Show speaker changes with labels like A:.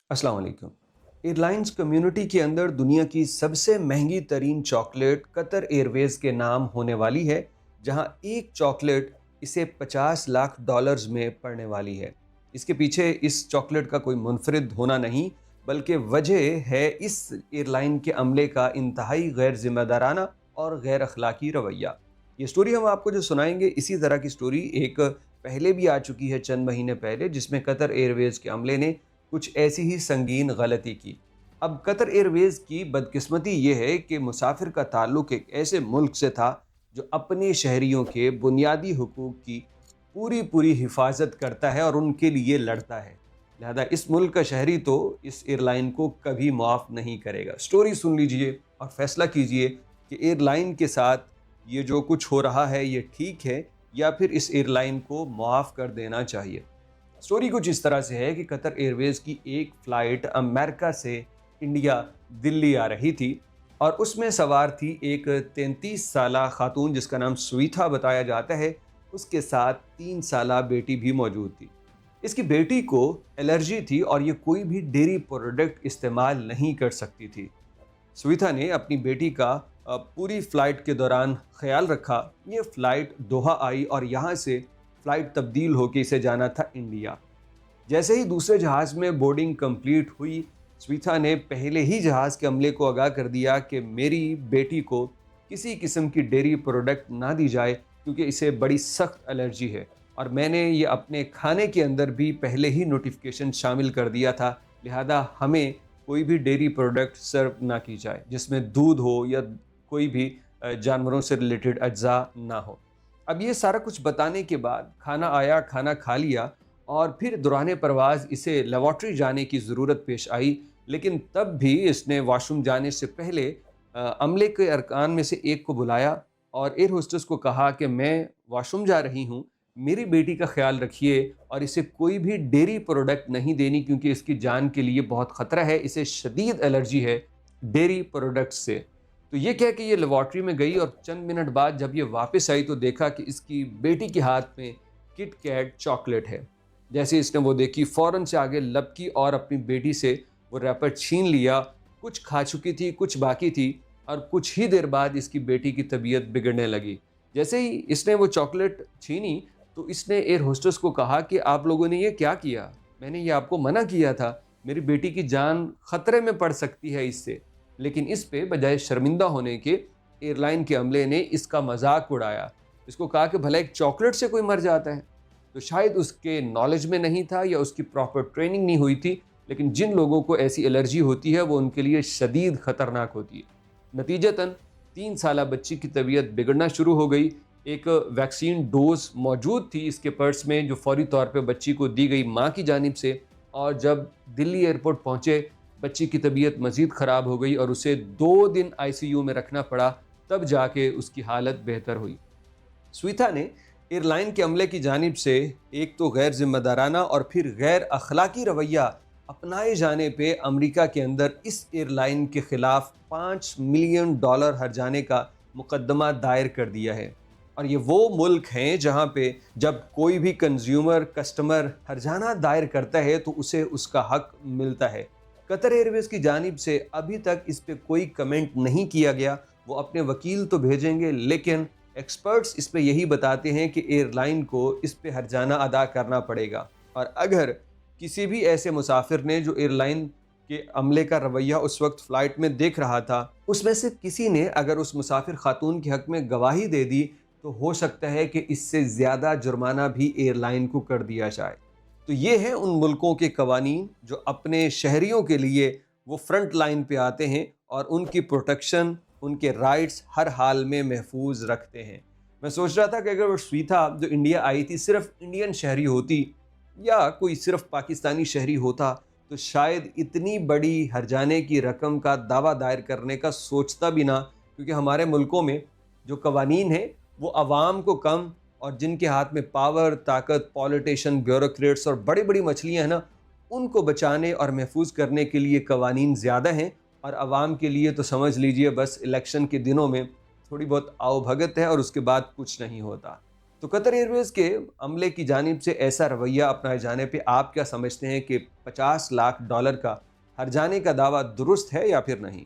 A: अस्सलाम वालेकुम। Airlines community के अंदर दुनिया की सबसे महंगी तरीन चॉकलेट कतर एयरवेज़ के नाम होने वाली है, जहां एक चॉकलेट इसे 50 लाख डॉलर्स में पड़ने वाली है। इसके पीछे इस चॉकलेट का कोई मुनफरिद होना नहीं, बल्कि वजह है इस एयरलाइन के अमले का इंतहाई गैर जिम्मेदाराना और गैर अखलाकी रवैया। ये स्टोरी हम आपको जो सुनाएंगे, इसी तरह की स्टोरी एक पहले भी आ चुकी है चंद महीने पहले, जिसमें कतर एयरवेज़ के अमले ने कुछ ऐसी ही संगीन गलती की। अब कतर एयरवेज़ की बदकिस्मती ये है कि मुसाफिर का ताल्लुक एक ऐसे मुल्क से था जो अपने शहरियों के बुनियादी हुकूक की पूरी पूरी हिफाजत करता है और उनके लिए लड़ता है। लिहाजा इस मुल्क का शहरी तो इस एयरलाइन को कभी माफ़ नहीं करेगा। स्टोरी सुन लीजिए और फैसला कीजिए कि एयरलाइन के साथ ये जो कुछ हो रहा है ये ठीक है, या फिर इस एयरलाइन को माफ़ कर देना चाहिए। स्टोरी कुछ इस तरह से है कि कतर एयरवेज़ की एक फ़्लाइट अमेरिका से इंडिया दिल्ली आ रही थी, और उसमें सवार थी एक 33 साला खातून जिसका नाम स्वीथा बताया जाता है। उसके साथ 3 साला बेटी भी मौजूद थी। इसकी बेटी को एलर्जी थी और ये कोई भी डेयरी प्रोडक्ट इस्तेमाल नहीं कर सकती थी। स्वीथा ने अपनी बेटी का पूरी फ़्लाइट के दौरान ख्याल रखा। ये फ़्लाइट दोहा आई और यहाँ से फ़्लाइट तब्दील होकर इसे जाना था इंडिया। जैसे ही दूसरे जहाज़ में बोर्डिंग कंप्लीट हुई, स्वीथा ने पहले ही जहाज़ के अमले को आगाह कर दिया कि मेरी बेटी को किसी किस्म की डेयरी प्रोडक्ट ना दी जाए, क्योंकि इसे बड़ी सख्त एलर्जी है, और मैंने ये अपने खाने के अंदर भी पहले ही नोटिफिकेशन शामिल कर दिया था। लिहाजा हमें कोई भी डेयरी प्रोडक्ट सर्व ना की जाए जिसमें दूध हो या कोई भी जानवरों से रिलेटेड अज्जा ना हो। अब ये सारा कुछ बताने के बाद खाना आया, खाना खा लिया, और फिर दौरान परवाज़ इसे लेबॉर्ट्री जाने की ज़रूरत पेश आई। लेकिन तब भी इसने वॉशरूम जाने से पहले अमले के अरकान में से एक को बुलाया और एयर होस्टेस को कहा कि मैं वॉशरूम जा रही हूँ, मेरी बेटी का ख्याल रखिए और इसे कोई भी डेयरी प्रोडक्ट नहीं देनी, क्योंकि इसकी जान के लिए बहुत ख़तरा है, इसे शदीद एलर्जी है डेयरी प्रोडक्ट से। तो ये कह के ये लेबॉर्ट्री में गई, और चंद मिनट बाद जब ये वापस आई तो देखा कि इसकी बेटी के हाथ में किट कैट चॉकलेट है। जैसे इसने वो देखी, फ़ौरन से आगे लपकी और अपनी बेटी से वो रैपर छीन लिया। कुछ खा चुकी थी, कुछ बाकी थी, और कुछ ही देर बाद इसकी बेटी की तबीयत बिगड़ने लगी। जैसे ही इसने वो चॉकलेट छीनी तो इसने एयर होस्टेस को कहा कि आप लोगों ने ये क्या किया? मैंने ये आपको मना किया था, मेरी बेटी की जान खतरे में पड़ सकती है इससे। लेकिन इस पे बजाय शर्मिंदा होने के एयरलाइन के अमले ने इसका मजाक उड़ाया। इसको कहा कि भला एक चॉकलेट से कोई मर जाता है? तो शायद उसके नॉलेज में नहीं था या उसकी प्रॉपर ट्रेनिंग नहीं हुई थी, लेकिन जिन लोगों को ऐसी एलर्जी होती है वो उनके लिए शदीद ख़तरनाक होती है। नतीजतन 3 साला बच्ची की तबीयत बिगड़ना शुरू हो गई। एक वैक्सीन डोज मौजूद थी इसके पर्स में, जो फौरी तौर पे बच्ची को दी गई माँ की जानिब से, और जब दिल्ली एयरपोर्ट पहुँचे बच्ची की तबीयत मज़ीद ख़राब हो गई और उसे 2 दिन आईसीयू में रखना पड़ा, तब जाके उसकी हालत बेहतर हुई। स्वीथा ने एयरलाइन के अमले की जानिब से एक तो गैर जिम्मेदाराना और फिर गैर अखलाकी रवैया अपनाए जाने पे अमेरिका के अंदर इस एयरलाइन के ख़िलाफ़ $5 मिलियन हर्जाने का मुकदमा दायर कर दिया है। और ये वो मुल्क हैं जहाँ पे जब कोई भी कंज्यूमर कस्टमर हर्जाना दायर करता है तो उसे उसका हक मिलता है। कतर एयरवेज़ की जानिब से अभी तक इस पे कोई कमेंट नहीं किया गया। वो अपने वकील तो भेजेंगे, लेकिन एक्सपर्ट्स इस पे यही बताते हैं कि एयरलाइन को इस पे हर्जाना अदा करना पड़ेगा। और अगर किसी भी ऐसे मुसाफिर ने जो एयरलाइन के अमले का रवैया उस वक्त फ़्लाइट में देख रहा था, उसमें से किसी ने अगर उस मुसाफिर खातून के हक़ में गवाही दे दी, तो हो सकता है कि इससे ज़्यादा जुर्माना भी एयरलाइन को कर दिया जाए। तो ये हैं उन मुल्कों के कवानीन जो अपने शहरियों के लिए वो फ्रंट लाइन पे आते हैं और उनकी प्रोटेक्शन, उनके राइट्स हर हाल में महफूज रखते हैं। मैं सोच रहा था कि अगर वो स्वीथा जो इंडिया आई थी सिर्फ इंडियन शहरी होती या कोई सिर्फ पाकिस्तानी शहरी होता, तो शायद इतनी बड़ी हर्जाने की रकम का दावा दायर करने का सोचता भी ना, क्योंकि हमारे मुल्कों में जो कवानीन हैं वो आवाम को कम, और जिनके हाथ में पावर, ताकत, पॉलिटिशियन, ब्यूरोक्रेट्स और बड़ी बड़ी मछलियाँ हैं ना, उनको बचाने और महफूज करने के लिए कवानीन ज़्यादा हैं, और आवाम के लिए तो समझ लीजिए बस इलेक्शन के दिनों में थोड़ी बहुत आओ भगत है और उसके बाद कुछ नहीं होता। تو قطر ایئر ویز کے عملے کی جانب سے ایسا رویہ اپنائے جانے پہ آپ کیا سمجھتے ہیں کہ $50 لاکھ کا ہر جانے کا دعویٰ درست ہے یا پھر نہیں؟